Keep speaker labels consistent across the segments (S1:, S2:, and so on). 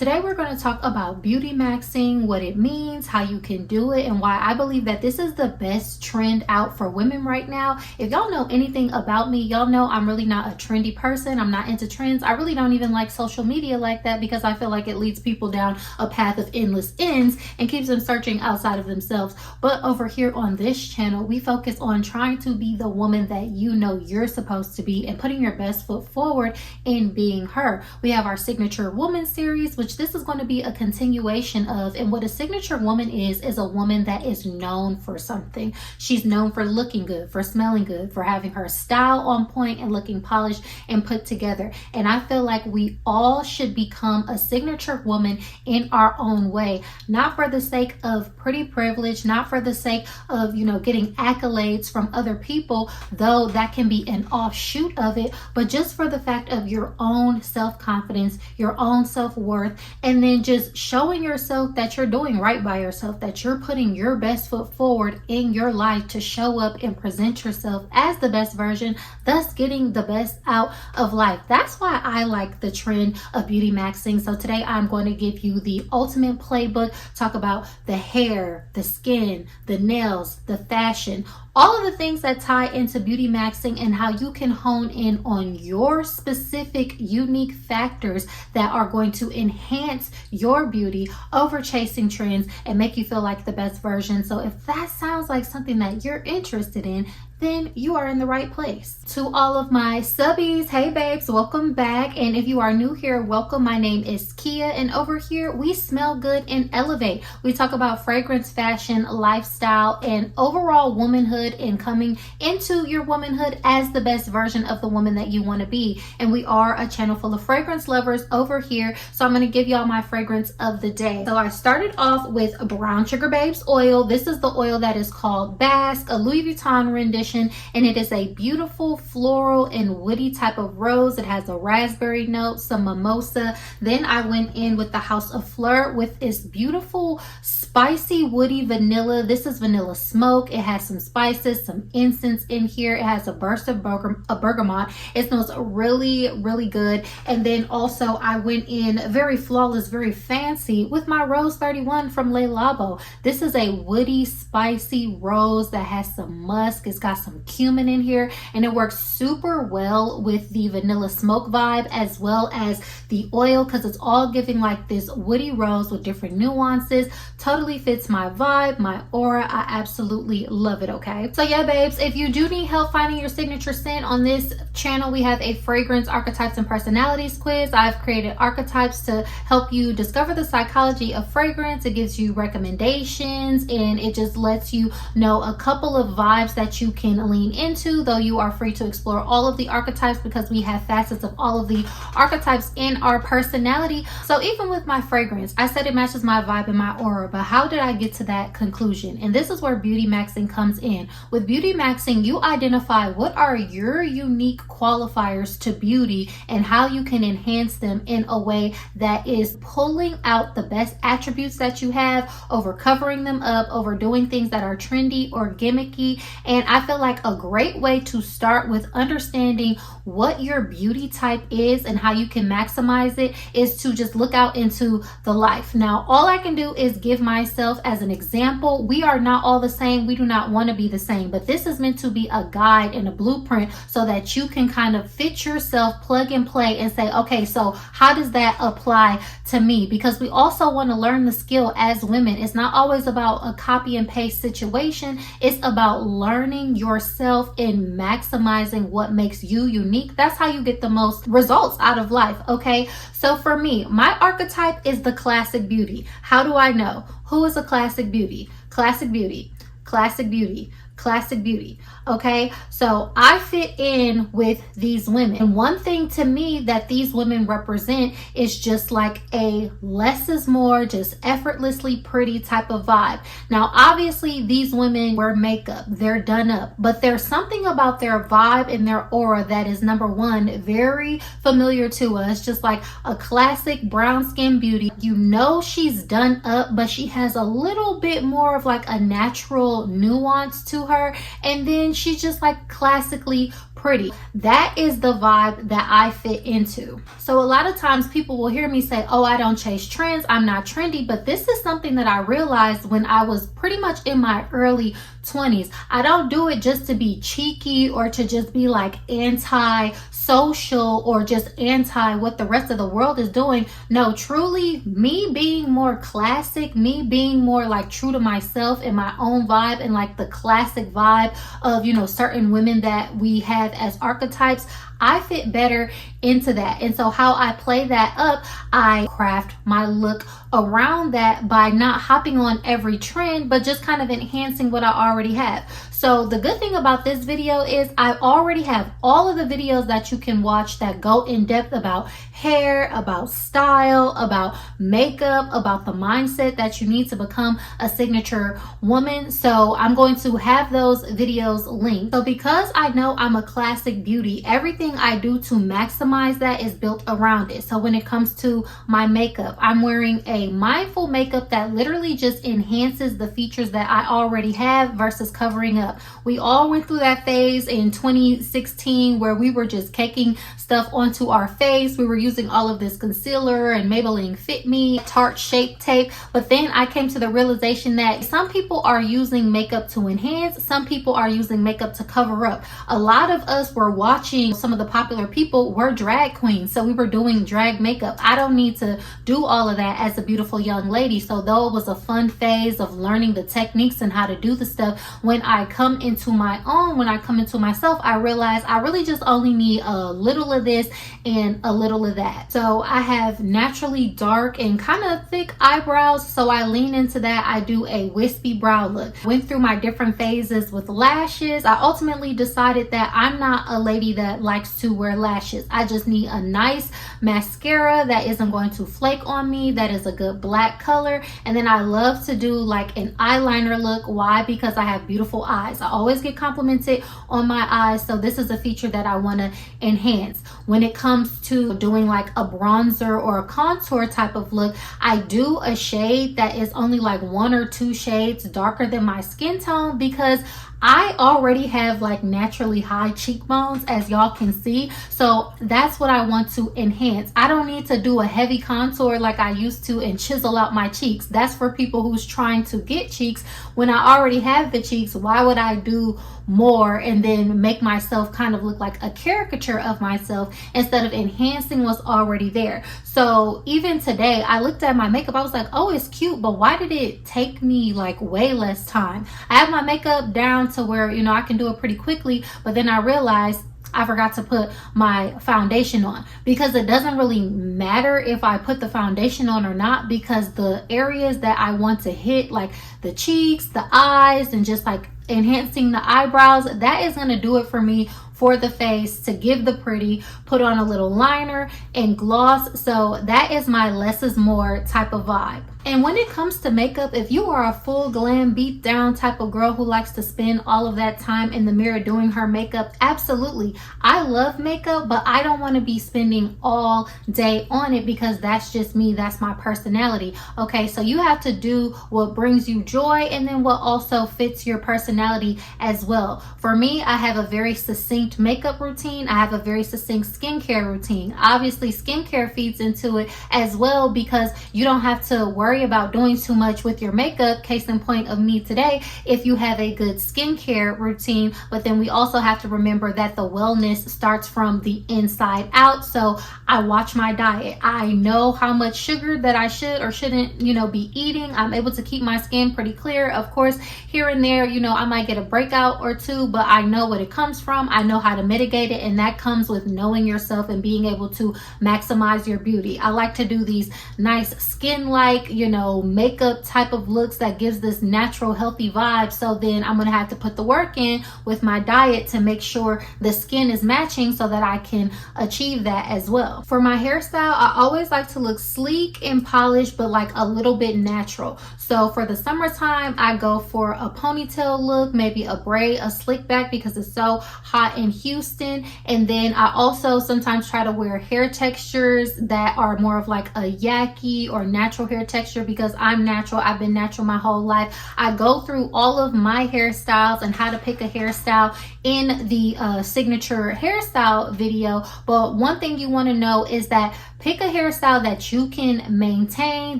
S1: Today we're going to talk about beauty maxing, what it means, how you can do it, and why I believe that this is the best trend out for women right now. If y'all know anything about me, y'all know I'm really not a trendy person. I'm not into trends. I really don't even like social media like that because I feel like it leads people down a path of endless ends and keeps them searching outside of themselves. But over here on this channel, we focus on trying to be the woman that you know you're supposed to be and putting your best foot forward in being her. We have our Signature Woman series, which this is going to be a continuation of. And what a signature woman is a woman that is known for something. She's known for looking good, for smelling good, for having her style on point and looking polished and put together. And I feel like we all should become a signature woman in our own way, not for the sake of pretty privilege, not for the sake of, getting accolades from other people, though that can be an offshoot of it, but just for the fact of your own self-confidence, your own self-worth, and then just showing yourself that you're doing right by yourself, that you're putting your best foot forward in your life to show up and present yourself as the best version, thus getting the best out of life. That's why I like the trend of beauty maxing. So today I'm going to give you the ultimate playbook, talk about the hair, the skin, the nails, the fashion, all of the things that tie into beauty maxing and how you can hone in on your specific unique factors that are going to enhance your beauty over chasing trends and make you feel like the best version. So if that sounds like something that you're interested in, then you are in the right place. To all of my subbies, hey babes, welcome back. And if you are new here, welcome. My name is Kiya, and over here we smell good and elevate. We talk about fragrance, fashion, lifestyle, and overall womanhood and coming into your womanhood as the best version of the woman that you want to be. And we are a channel full of fragrance lovers over here. So I'm going to give y'all my fragrance of the day. So I started off with Brown Sugar Babes oil. This is the oil that is called Basque, a Louis Vuitton rendition. And it is a beautiful floral and woody type of rose. It has a raspberry note, some mimosa. Then I went in with the House of Fleur with this beautiful spicy woody vanilla. This is vanilla smoke. It has some spices, some incense in here. It has a burst of bergamot. It smells really, really good. And then also I went in very flawless, very fancy with my Rose 31 from Le Labo. This is a woody, spicy rose that has some musk. It's got some cumin in here, and it works super well with the vanilla smoke vibe as well as the oil because it's all giving like this woody rose with different nuances. Totally fits my vibe, my aura. I absolutely love it. Okay, so yeah babes, if you do need help finding your signature scent, on this channel we have a fragrance archetypes and personalities quiz. I've created archetypes to help you discover the psychology of fragrance. It gives you recommendations and it just lets you know a couple of vibes that you can lean into, though you are free to explore all of the archetypes because we have facets of all of the archetypes in our personality. So even with my fragrance, I said it matches my vibe and my aura, but how did I get to that conclusion? And this is where beauty maxing comes in. With beauty maxing, you identify what are your unique qualifiers to beauty and how you can enhance them in a way that is pulling out the best attributes that you have over covering them up, over doing things that are trendy or gimmicky. And I feel like a great way to start with understanding what your beauty type is and how you can maximize it is to just look out into the life. Now, all I can do is give myself as an example. We are not all the same. We do not want to be the same, but this is meant to be a guide and a blueprint so that you can kind of fit yourself, plug and play and say, okay, so how does that apply to me? Because we also want to learn the skill as women. It's not always about a copy and paste situation. It's about learning yourself and maximizing what makes you unique. That's how you get the most results out of life. Okay, so for me, my archetype is the classic beauty. How do I know who is a classic beauty? Classic beauty, classic beauty, classic beauty. Okay, so I fit in with these women, and one thing to me that these women represent is just like a less is more, just effortlessly pretty type of vibe. Now obviously these women wear makeup, they're done up, but there's something about their vibe and their aura that is, number one, very familiar to us, just like a classic brown skin beauty. You know she's done up, but she has a little bit more of like a natural nuance to her, and then she's just like classically pretty. That is the vibe that I fit into. So a lot of times people will hear me say, oh, I don't chase trends, I'm not trendy, but this is something that I realized when I was pretty much in my early 20s. I don't do it just to be cheeky or to just be like anti-social or just anti what the rest of the world is doing. No, truly me being more classic, me being more like true to myself and my own vibe and like the classic vibe of, you know, certain women that we have as archetypes, I fit better into that. And so how I play that up, I craft my look around that by not hopping on every trend, but just kind of enhancing what I already have. So the good thing about this video is I already have all of the videos that you can watch that go in depth about hair, about style, about makeup, about the mindset that you need to become a signature woman. So I'm going to have those videos linked. So because I know I'm a classic beauty, everything I do to maximize that is built around it. So when it comes to my makeup, I'm wearing a mindful makeup that literally just enhances the features that I already have versus covering up. We all went through that phase in 2016 where we were just caking stuff onto our face. We were using all of this concealer and Maybelline Fit Me, Tarte Shape Tape. But then I came to the realization that some people are using makeup to enhance, some people are using makeup to cover up. A lot of us were watching some of the popular people were drag queens, so we were doing drag makeup. I don't need to do all of that as a beautiful young lady. So though it was a fun phase of learning the techniques and how to do the stuff, when I come into my own, when I come into myself, I realize I really just only need a little of this and a little of that. So I have naturally dark and kind of thick eyebrows, so I lean into that. I do a wispy brow look. Went through my different phases with lashes. I ultimately decided that I'm not a lady that likes to wear lashes. I just need a nice mascara that isn't going to flake on me, that is a good black color. And then I love to do like an eyeliner look. Why? Because I have beautiful eyes. I always get complimented on my eyes, so this is a feature that I want to enhance. When it comes to doing like a bronzer or a contour type of look, I do a shade that is only like 1 or 2 shades darker than my skin tone because I already have like naturally high cheekbones, as y'all can see. So that's what I want to enhance. I don't need to do a heavy contour like I used to and chisel out my cheeks. That's for people who's trying to get cheeks. When I already have the cheeks, why would I do more and then make myself kind of look like a caricature of myself instead of enhancing what's already there? So even today, I looked at my makeup, I was like, oh, it's cute, but why did it take me like way less time? I have my makeup down to where, you know, I can do it pretty quickly, but then I realized I forgot to put my foundation on, because it doesn't really matter if I put the foundation on or not, because the areas that I want to hit, like the cheeks, the eyes, and just like enhancing the eyebrows, that is going to do it for me for the face, to give the pretty, put on a little liner and gloss. So that is my less is more type of vibe. And when it comes to makeup, if you are a full glam beat down type of girl who likes to spend all of that time in the mirror doing her makeup, absolutely. I love makeup, but I don't want to be spending all day on it because that's just me. That's my personality. Okay, so you have to do what brings you joy and then what also fits your personality as well. For me, I have a very succinct makeup routine. I have a very succinct skincare routine. Obviously, skincare feeds into it as well because you don't have to worry about doing too much with your makeup. Case in point of me today, if you have a good skincare routine. But then we also have to remember that the wellness starts from the inside out. So I watch my diet. I know how much sugar that I should or shouldn't, you know, be eating. I'm able to keep my skin pretty clear. Of course, here and there, you know, I might get a breakout or two, but I know what it comes from. I know how to mitigate it, and that comes with knowing yourself and being able to maximize your beauty. I like to do these nice skin-like, you know, makeup type of looks that gives this natural healthy vibe. So then I'm gonna have to put the work in with my diet to make sure the skin is matching so that I can achieve that as well. For my hairstyle, I always like to look sleek and polished, but like a little bit natural. So for the summertime, I go for a ponytail look, maybe a braid, a slick back, because it's so hot and in Houston. And then I also sometimes try to wear hair textures that are more of like a yaki or natural hair texture, because I'm natural. I've been natural my whole life. I go through all of my hairstyles and how to pick a hairstyle in the signature hairstyle video. But one thing you want to know is that pick a hairstyle that you can maintain,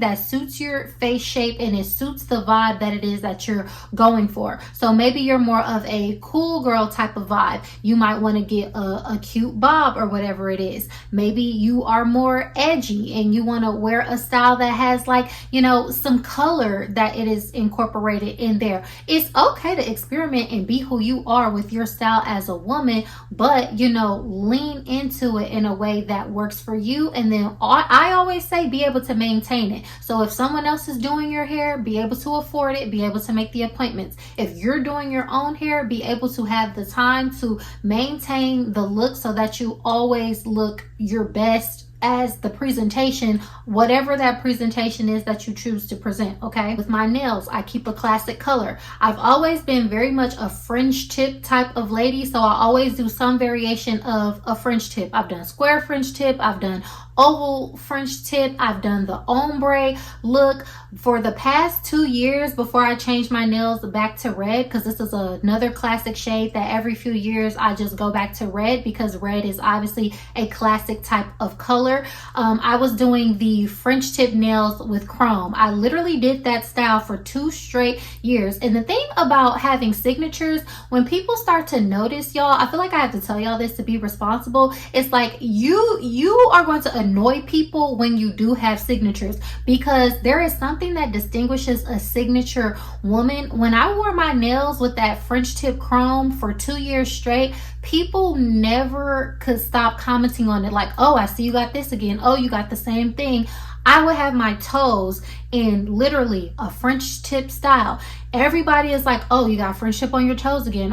S1: that suits your face shape and it suits the vibe that it is that you're going for. So maybe you're more of a cool girl type of vibe. You might want to get a cute bob or whatever it is. Maybe you are more edgy and you want to wear a style that has like, you know, some color that it is incorporated in there. It's okay to experiment and be who you are with your style as a woman, but you know, lean into it in a way that works for you. And then I always say be able to maintain it. So if someone else is doing your hair, be able to afford it, be able to make the appointments. If you're doing your own hair, be able to have the time to maintain the look so that you always look your best as the presentation, whatever that presentation is that you choose to present. Okay, with my nails, I keep a classic color. I've always been very much a French tip type of lady, so I always do some variation of a French tip. I've done square French tip, I've done oval French tip, I've done the ombre look. For the past 2 years before I changed my nails back to red, because this is another classic shade that every few years I just go back to red, because red is obviously a classic type of color. I was doing the French tip nails with chrome. I literally did that style for 2 straight years. And the thing about having signatures, when people start to notice y'all, I feel like I have to tell y'all this to be responsible. It's like you are going to annoy people when you do have signatures, because there is something that distinguishes a signature woman. When I wore my nails with that French tip chrome for 2 years straight, people never could stop commenting on it, like, oh, I see you got this again, oh, you got the same thing. I would have my toes in literally a French tip style. Everybody is like, oh, you got French tip on your toes again,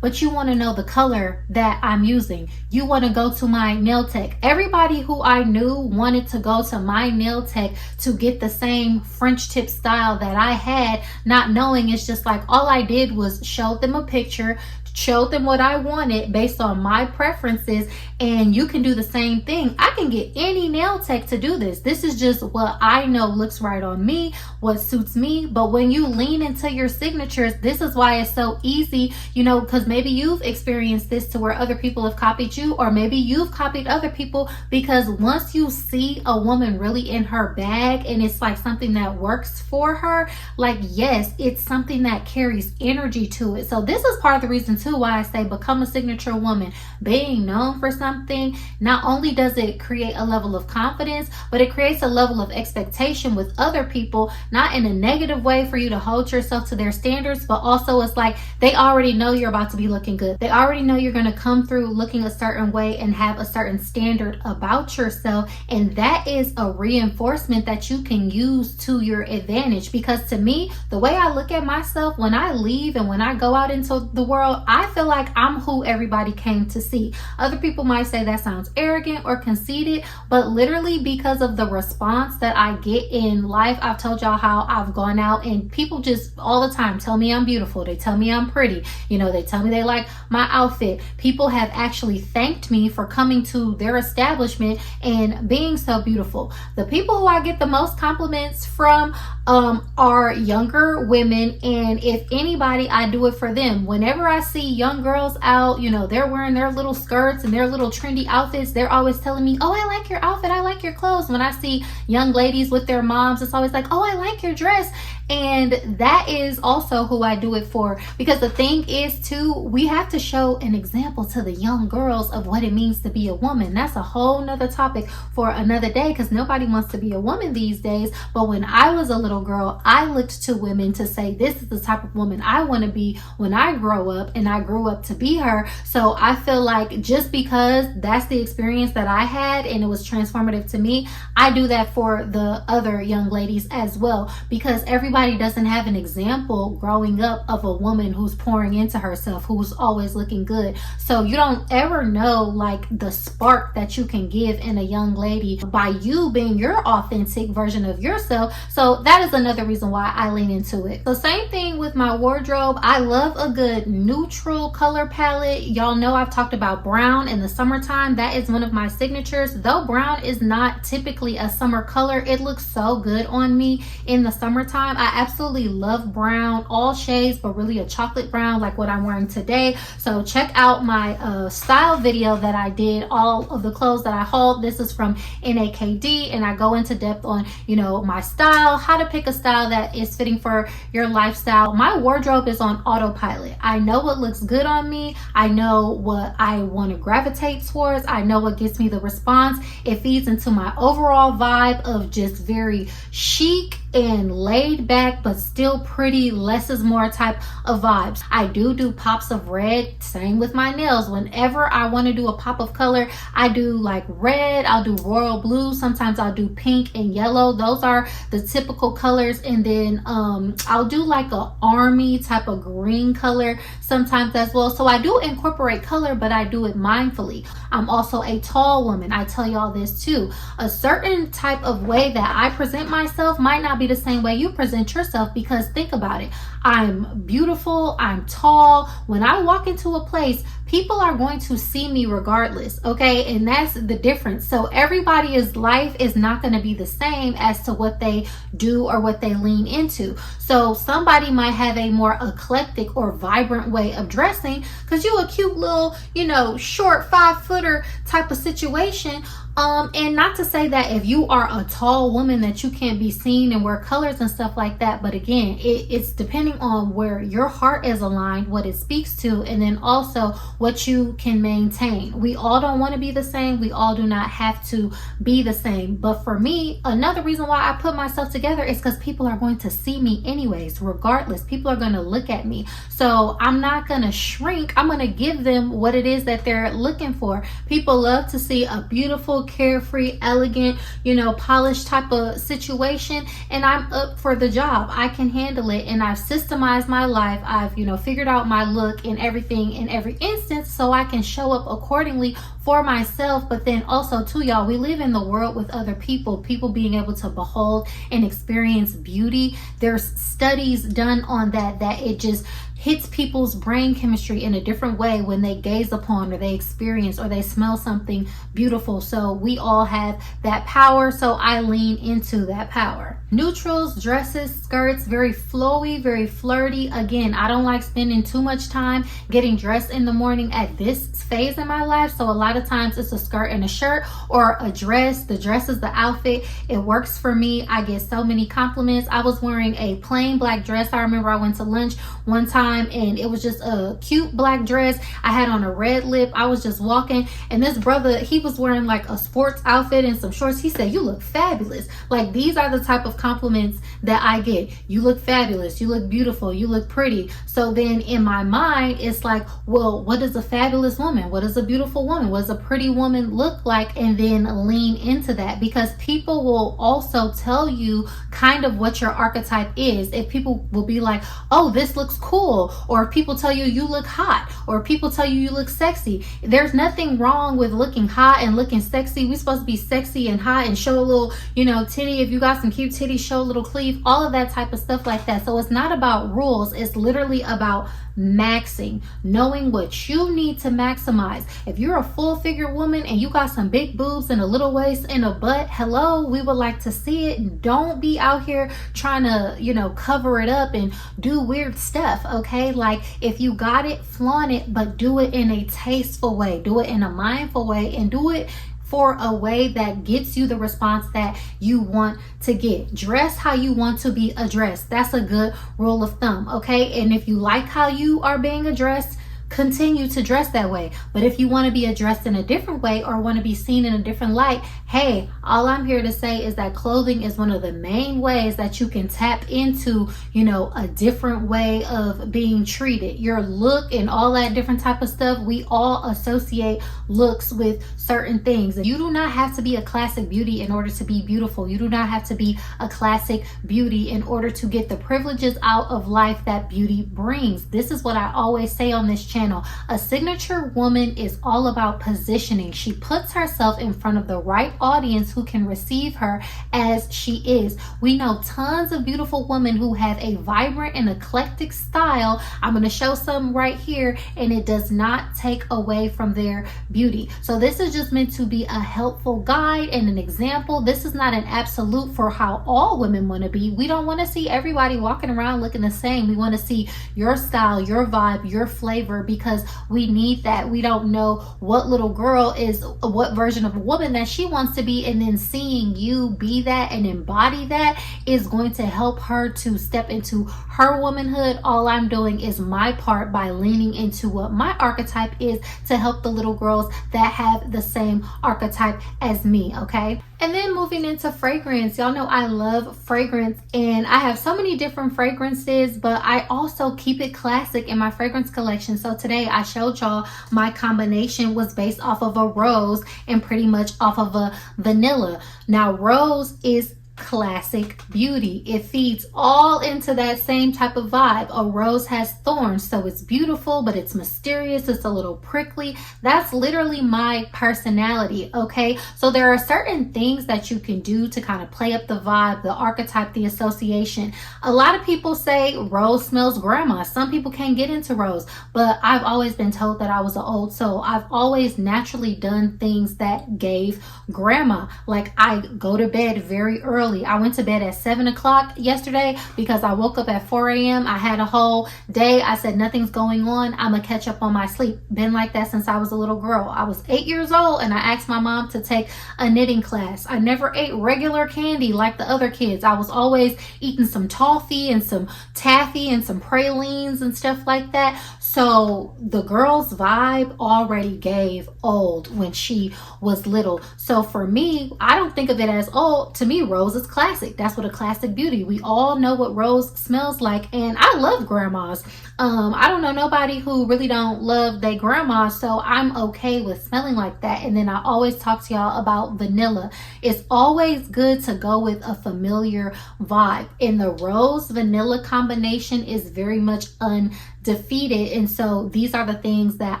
S1: but you want to know the color that I'm using. You want to go to my nail tech. Everybody who I knew wanted to go to my nail tech to get the same French tip style that I had, not knowing it's just like all I did was show them a picture, showed them what I wanted based on my preferences, and you can do the same thing. I can get any nail tech to do this. This is just what I know looks right on me, what suits me. But when you lean into your signatures, this is why it's so easy, you know, because maybe you've experienced this to where other people have copied you, or maybe you've copied other people, because once you see a woman really in her bag and it's like something that works for her, like, yes, it's something that carries energy to it. So this is part of the reason too why I say become a signature woman. Being known for something, not only does it create a level of confidence, but it creates a level of expectation with other people, not in a negative way for you to hold yourself to their standards, but also it's like they already know you're about to be looking good. They already know you're going to come through looking a certain way and have a certain standard about yourself, and that is a reinforcement that you can use to your advantage. Because to me, the way I look at myself when I leave and when I go out into the world, I feel like I'm who everybody came to see. Other people might say that sounds arrogant or conceited, but literally because of the response that I get in life, I've told y'all how I've gone out and people just all the time tell me I'm beautiful. They tell me I'm pretty. You know, they tell me they like my outfit. People have actually thanked me for coming to their establishment and being so beautiful. The people who I get the most compliments from are younger women, and if anybody, I do it for them. Whenever I see young girls out, you know, they're wearing their little skirts and their little trendy outfits, they're always telling me, oh, I like your outfit, I like your clothes. When I see young ladies with their moms, it's always like, oh, I like your dress. And that is also who I do it for, because the thing is too, we have to show an example to the young girls of what it means to be a woman. That's a whole nother topic for another day, because nobody wants to be a woman these days. But when I was a little girl, I looked to women to say, this is the type of woman I want to be when I grow up, and I grew up to be her. So I feel like just because that's the experience that I had and it was transformative to me, I do that for the other young ladies as well, because everybody doesn't have an example growing up of a woman who's pouring into herself, who's always looking good. So you don't ever know like the spark that you can give in a young lady by you being your authentic version of yourself. So that is another reason why I lean into it. So same thing with my wardrobe. I love a good neutral neutral color palette. Y'all know I've talked about brown in the summertime. That is one of my signatures. Though brown is not typically a summer color, it looks so good on me in the summertime. I absolutely love brown, all shades, but really a chocolate brown like what I'm wearing today. So check out my style video that I did, all of the clothes that I hauled. This is from NAKD, and I go into depth on, you know, my style, how to pick a style that is fitting for your lifestyle. My wardrobe is on autopilot. I know what looks good on me. I know what I want to gravitate towards. I know what gets me the response. It feeds into my overall vibe of just very chic and laid back, but still pretty, less is more type of vibes. I do pops of red. Same with my nails. Whenever I want to do a pop of color, I do like red, I'll do royal blue, sometimes I'll do pink and yellow. Those are the typical colors. And then I'll do like a army type of green color sometimes as well. So I do incorporate color, but I do it mindfully. I'm also a tall woman. I tell y'all this too. A certain type of way that I present myself might not be the same way you present yourself, because think about it. I'm beautiful, I'm tall. When I walk into a place, people are going to see me regardless, okay? And that's the difference. So everybody's life is not going to be the same as to what they do or what they lean into. So somebody might have a more eclectic or vibrant way of dressing because you a cute little, you know, short 5-footer type of situation. And not to say that if you are a tall woman that you can't be seen and wear colors and stuff like that, but again, it's depending on where your heart is aligned, what it speaks to, and then also what you can maintain. We all don't want to be the same. We all do not have to be the same. But for me, another reason why I put myself together is because people are going to see me anyways, regardless. People are going to look at me. So I'm not going to shrink. I'm going to give them what it is that they're looking for. People love to see a beautiful, carefree, elegant, you know, polished type of situation, and I'm up for the job. I can handle it, and I've systemized my life. I've, you know, figured out my look and everything in every instance so I can show up accordingly for myself. But then also too, y'all, we live in the world with other people being able to behold and experience beauty. There's studies done on that it just hits people's brain chemistry in a different way when they gaze upon or they experience or they smell something beautiful. So we all have that power. So I lean into that power. Neutrals, dresses, skirts, very flowy, very flirty. Again, I don't like spending too much time getting dressed in the morning at this phase in my life. So a lot of times it's a skirt and a shirt or a dress. The dress is the outfit. It works for me. I get so many compliments. I was wearing a plain black dress. I remember I went to lunch one time and it was just a cute black dress. I had on a red lip. I was just walking, and this brother, he was wearing like a sports outfit and some shorts. He said, "You look fabulous." Like, these are the type of compliments that I get. You look fabulous, you look beautiful, you look pretty. So then in my mind, it's like, well, what is a fabulous woman? What is a beautiful woman? What does a pretty woman look like? And then lean into that, because people will also tell you kind of what your archetype is. If people will be like, "Oh, this looks cool," or if people tell you you look hot, or if people tell you you look sexy. There's nothing wrong with looking hot and looking sexy. We're supposed to be sexy and hot and show a little, you know, titty. If you got some cute titties, show a little cleave, all of that type of stuff like that. So it's not about rules. It's literally about maxing, knowing what you need to maximize. If you're a full figure woman and you got some big boobs and a little waist and a butt, hello, we would like to see it. Don't be out here trying to, you know, cover it up and do weird stuff, okay? Like, if you got it, flaunt it, but do it in a tasteful way, do it in a mindful way, and do it for a way that gets you the response that you want to get. Dress how you want to be addressed. That's a good rule of thumb, okay? And if you like how you are being addressed, continue to dress that way. But if you want to be addressed in a different way or want to be seen in a different light, hey, all I'm here to say is that clothing is one of the main ways that you can tap into, you know, a different way of being treated. Your look and all that different type of stuff, we all associate looks with certain things. You do not have to be a classic beauty in order to be beautiful. You do not have to be a classic beauty in order to get the privileges out of life that beauty brings. This is what I always say on this channel. channel. A signature woman is all about positioning. She puts herself in front of the right audience who can receive her as she is. We know tons of beautiful women who have a vibrant and eclectic style. I'm going to show some right here, and it does not take away from their beauty. So this is just meant to be a helpful guide and an example. This is not an absolute for how all women want to be. We don't want to see everybody walking around looking the same. We want to see your style, your vibe, your flavor, because we need that. We don't know what little girl is, what version of a woman that she wants to be, and then seeing you be that and embody that is going to help her to step into her womanhood. All I'm doing is my part by leaning into what my archetype is to help the little girls that have the same archetype as me, okay? And then moving into fragrance, y'all know I love fragrance, and I have so many different fragrances, but I also keep it classic in my fragrance collection. So today I showed y'all my combination was based off of a rose and pretty much off of a vanilla. Now rose is classic beauty. It feeds all into that same type of vibe. A rose has thorns, so it's beautiful, but it's mysterious. It's a little prickly. That's literally my personality, okay? So there are certain things that you can do to kind of play up the vibe, the archetype, the association. A lot of people say rose smells grandma. Some people can't get into rose, but I've always been told that I was an old soul. I've always naturally done things that gave grandma. Like I go to bed very early. I went to bed at 7 o'clock yesterday because I woke up at 4 a.m. I had a whole day. I said, nothing's going on. I'm gonna catch up on my sleep. Been like that since I was a little girl. I was 8 years old and I asked my mom to take a knitting class. I never ate regular candy like the other kids. I was always eating some toffee and some taffy and some pralines and stuff like that. So the girl's vibe already gave old when she was little. So for me, I don't think of it as old. To me, rose is classic. That's what a classic beauty. We all know what rose smells like, and I love grandmas. I don't know nobody who really don't love their grandma, so I'm okay with smelling like that. And then I always talk to y'all about vanilla. It's always good to go with a familiar vibe, and the rose vanilla combination is very much undefeated. And so these are the things that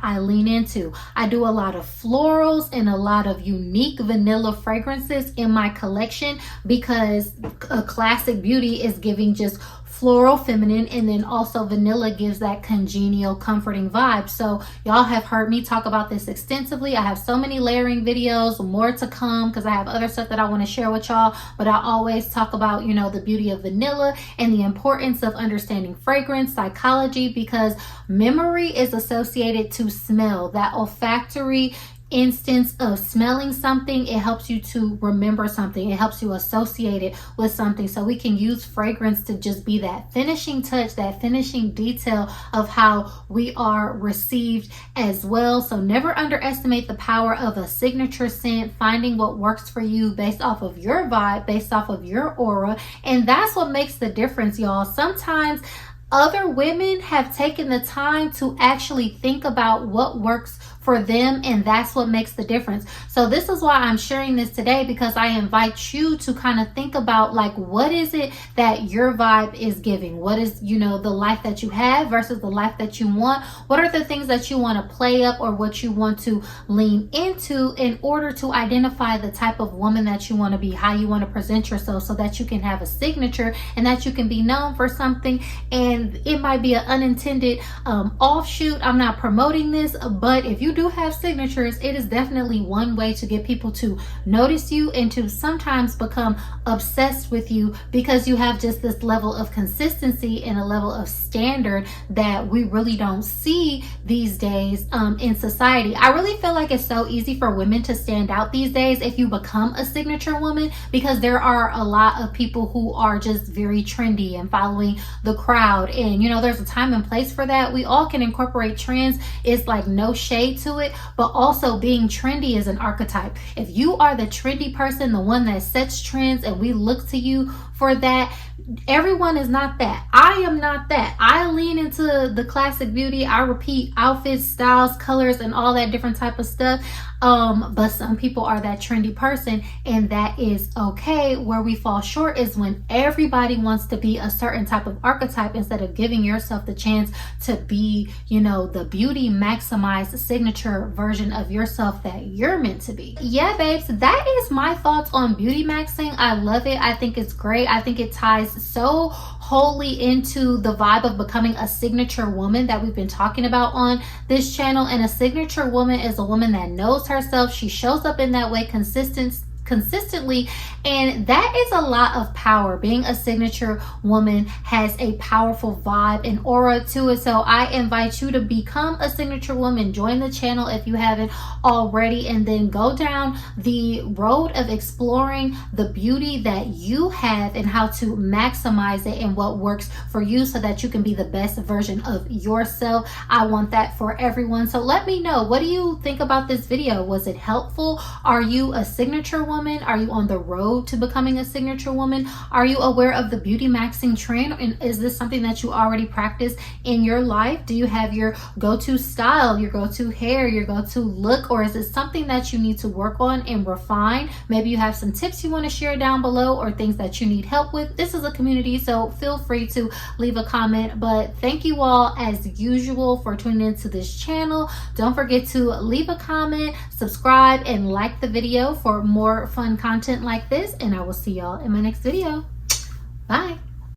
S1: I lean into. I do a lot of florals and a lot of unique vanilla fragrances in my collection because a classic beauty is giving just floral, feminine, and then also vanilla gives that congenial, comforting vibe. So y'all have heard me talk about this extensively. I have so many layering videos, more to come because I have other stuff that I want to share with y'all, but I always talk about, you know, the beauty of vanilla and the importance of understanding fragrance psychology, because memory is associated to smell. That olfactory instance of smelling something, it helps you to remember something. It helps you associate it with something. So we can use fragrance to just be that finishing touch, that finishing detail of how we are received as well. So never underestimate the power of a signature scent, finding what works for you based off of your vibe, based off of your aura. And that's what makes the difference, y'all. Sometimes other women have taken the time to actually think about what works for them, and that's what makes the difference. So this is why I'm sharing this today, because I invite you to kind of think about, like, what is it that your vibe is giving? What is, you know, the life that you have versus the life that you want? What are the things that you want to play up or what you want to lean into in order to identify the type of woman that you want to be, how you want to present yourself, so that you can have a signature and that you can be known for something. And it might be an unintended offshoot. I'm not promoting this, but if you do have signatures, it is definitely one way to get people to notice you and to sometimes become obsessed with you, because you have just this level of consistency and a level of standard that we really don't see these days in society. I really feel like it's so easy for women to stand out these days if you become a signature woman, because there are a lot of people who are just very trendy and following the crowd, and you know, there's a time and place for that. We all can incorporate trends. It's like no shade to it, but also being trendy is an archetype. If you are the trendy person, the one that sets trends, and we look to you for that. Everyone is not that. I am not that. I lean into the classic beauty. I repeat outfits, styles, colors, and all that different type of stuff. But some people are that trendy person, and that is okay. Where we fall short is when everybody wants to be a certain type of archetype instead of giving yourself the chance to be, you know, the beauty maximized signature version of yourself that you're meant to be. Yeah, babes, that is my thoughts on beauty maxing. I love it. I think it's great. I think it ties so wholly into the vibe of becoming a signature woman that we've been talking about on this channel. And a signature woman is a woman that knows herself. She shows up in that way consistently, and that is a lot of power. Being a signature woman has a powerful vibe and aura to it. So I invite you to become a signature woman. Join the channel if you haven't already, and then go down the road of exploring the beauty that you have and how to maximize it and what works for you so that you can be the best version of yourself. I want that for everyone. So let me know, what do you think about this video? Was it helpful? Are you a signature woman? Are you on the road to becoming a signature woman? Are you aware of the beauty maxing trend? And is this something that you already practice in your life? Do you have your go-to style, your go-to hair, your go-to look, or is it something that you need to work on and refine? Maybe you have some tips you want to share down below or things that you need help with. This is a community, so feel free to leave a comment. But thank you all as usual for tuning into this channel. Don't forget to leave a comment, subscribe, and like the video for more fun content like this, and I will see y'all in my next video. Bye.